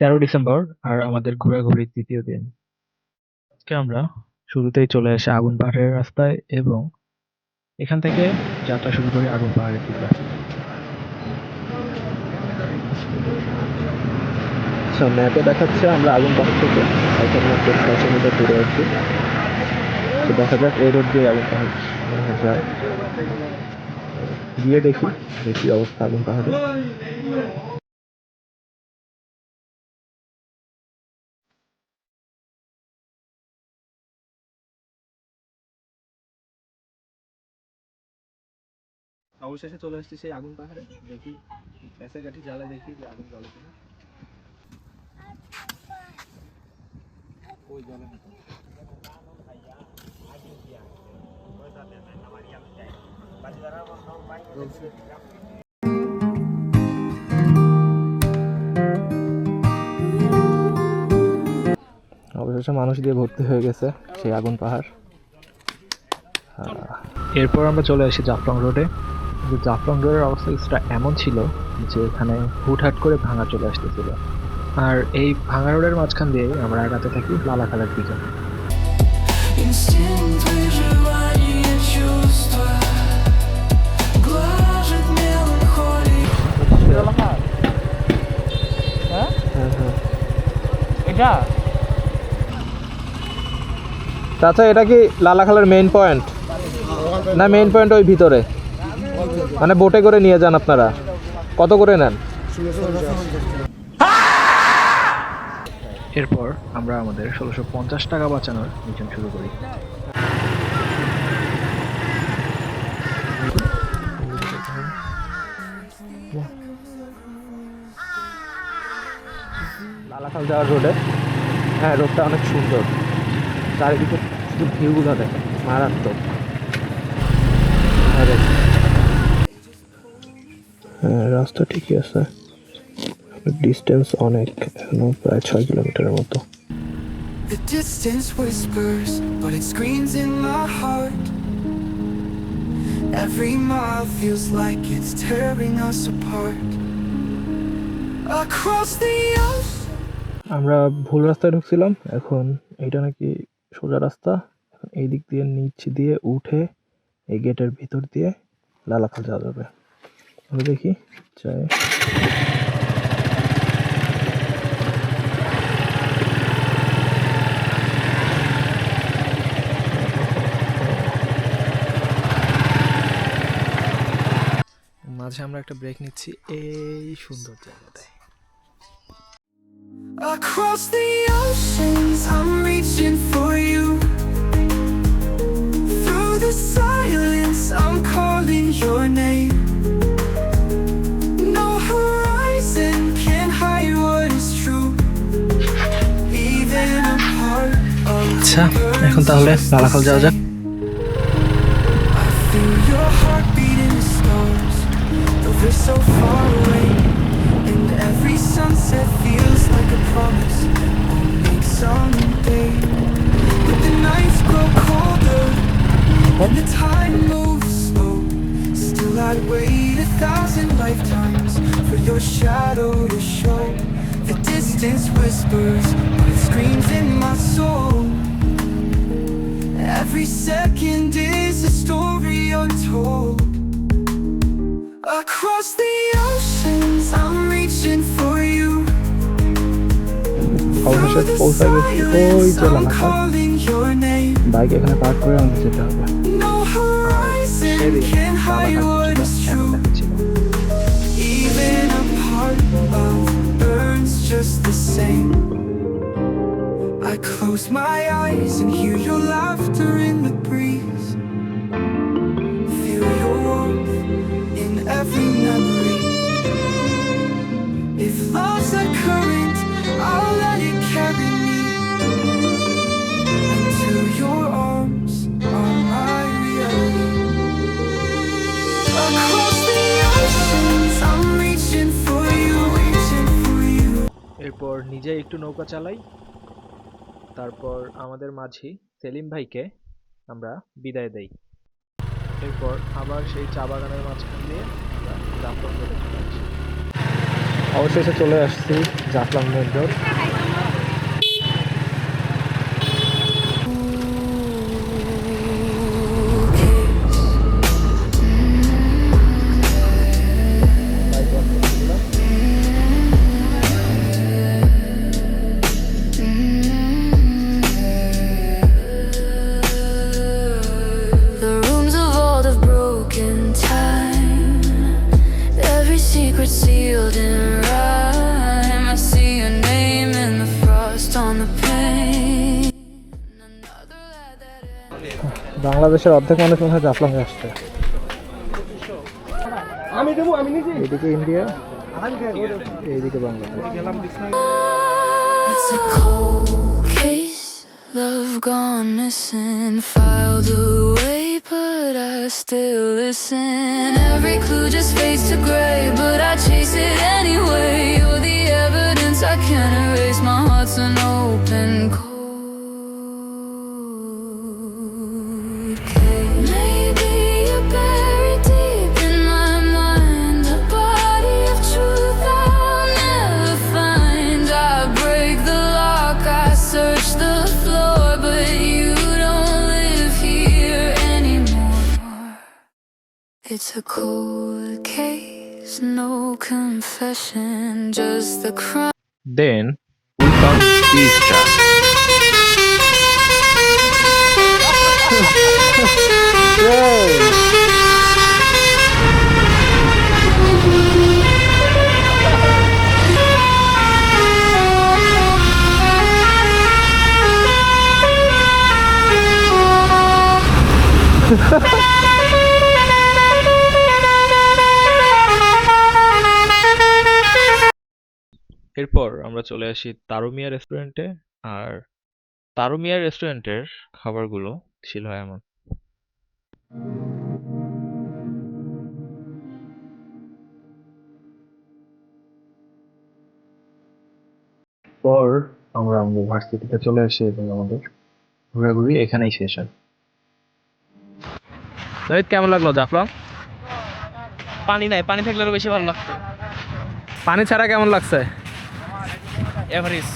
13 December আর আমাদের ঘোরাঘুরির তৃতীয় দিন। আজকে আমরা শুরুতেই চলে আসি আগুন পাহাড়ের রাস্তায় এবং এখান থেকে যাত্রা শুরু করি আগুন পাহাড়ের দিকে। আচ্ছা, ম্যাপে দেখাচ্ছে আমরা আগুন পাহাড় থেকে হয়তো মাত্র 600 মিটার দূরে আছি। তো দেখা যাক এই রোড দিয়ে আগুন পাহাড় মনে হয় যায়। গিয়ে দেখি দেখি অবস্থা আগুন পাহাড়ে। অবশেষে চলে আসছি সেই আগুন পাহাড়ে। দেখি গ্যাসের কাঠি জ্বালায় দেখি যে আগুন জ্বলে কিনা। ওই জ্বলে না তো। অবশেষে মানুষ দিয়ে ভর্তি হয়ে গেছে সেই আগুন পাহাড়। এরপর আমরা চলে আসি জাফলং রোডে। কিন্তু জাফলং রোডের অবস্থা কিছুটা এমন ছিল যে এখানে হুটহাট করে ভাঙা চলে আসতেছিল। আর এই ভাঙা রোডের মাঝখান দিয়ে আমরা আগাতে থাকি লালাখালের দিকে। চাচা, এটা কি লালাখালের মেইন পয়েন্ট? না, মেইন পয়েন্ট ওই ভিতরে, মানে বোটে করে নিয়ে যান আপনারা? কত করে নেন? এরপর আমরা আমাদের 1650 টাকা বাঁচানোর মিশন শুরু করি। লালাখাল যাওয়ার রোডে, হ্যাঁ, রোডটা অনেক সুন্দর, চারিদিকে শুধু ভিউগুলো দেখে মারাত্মক। হ্যাঁ, রাস্তা ঠিকই আছে, ডিস্টেন্স অনেক, এখনো প্রায় 6 কিলোমিটারের মতো। The distance whispers, but it screams in my heart. Every mile feels like it's tearing us apart. Across the ocean. আমরা ভুল রাস্তায় ঢুকছিলাম, এখন এইটা নাকি সোজা রাস্তা। এখন এই দিক দিয়ে নিচ দিয়ে উঠে এই গেটের ভিতর দিয়ে লালাখাল যাওয়া যাবে। আমি দেখি যাই। মাঝে আমরা একটা ব্রেক নিচ্ছি এই সুন্দর জায়গাটায়। Across the oceans I'm reaching for you. Through the silence I'm calling your name. No horizon can hide what is true. Even a part of আচ্ছা, এখন তাহলে লালাখাল যাওয়া যাক। I feel your heartbeat in the stars, though they're so far away. And every sunset feels like a promise we'll make someday. But the nights grow colder and the time moves slow. Still I'd wait 1,000 lifetimes for your shadow to show. The distance whispers, but it screams in my soul. Every second is a story untold. Across the oceans I'm reaching for you. অবশেষে পৌঁছে গেছি ওই যে Lalakhal. Bike এখানে park করে আমাদের যেতে হবে। I close my eyes and hear your laughter in the breeze. Feel your warmth in every memory. If love's a current, I'll let it carry me until your arms are my reality. Across the oceans I'm reaching for you, reaching for you. এরপর নিজে একটু নৌকা চালাই, তারপর আমাদের মাঝি সেলিম ভাইকে আমরা বিদায় দেই। এরপর আবার সেই চা বাগানের মাঝখান দিয়ে আমরা জাফলং রোডে চলে আসি। অবশেষে চলে আসছি Jaflong main road. The rooms of all the broken time, every secret sealed in rhyme. I see your name in the frost on the pane. Another lad that বাংলাদেশের অর্ধেক মানুষ মনে হয় জাফলংয়ে আসছে। এদিকে ইন্ডিয়া, এইদিকে Bangladesh. It's a cold case, love gone missing, filed away, but I still listen. Every clue just fades to gray, but I chase it anyway. You're the evidence I can't erase. My heart's an open cold case. Maybe you're buried deep in my mind, a body of truth I'll never find. I break the lock, I search the floor, but you don't live here anymore. It's a cold case, no confession, just the crime. Then we found this track. এরপর আমরা চলে আসি তারুমিয়া রেস্টুরেন্টে। আর তারুমিয়া রেস্টুরেন্টের খাবারগুলো ছিল এমন। পর আমরা আমাদের ভার্সিটিতে চলে আসি এবং আমাদের ঘোরাঘুরি এখানেই শেষ হয়। রোহিত, কেমন লাগলো জাফলং? পানি নাই, পানি থাকলে আরো বেশি ভালো লাগতো। পানি ছাড়া কেমন লাগছে? এভারেজ।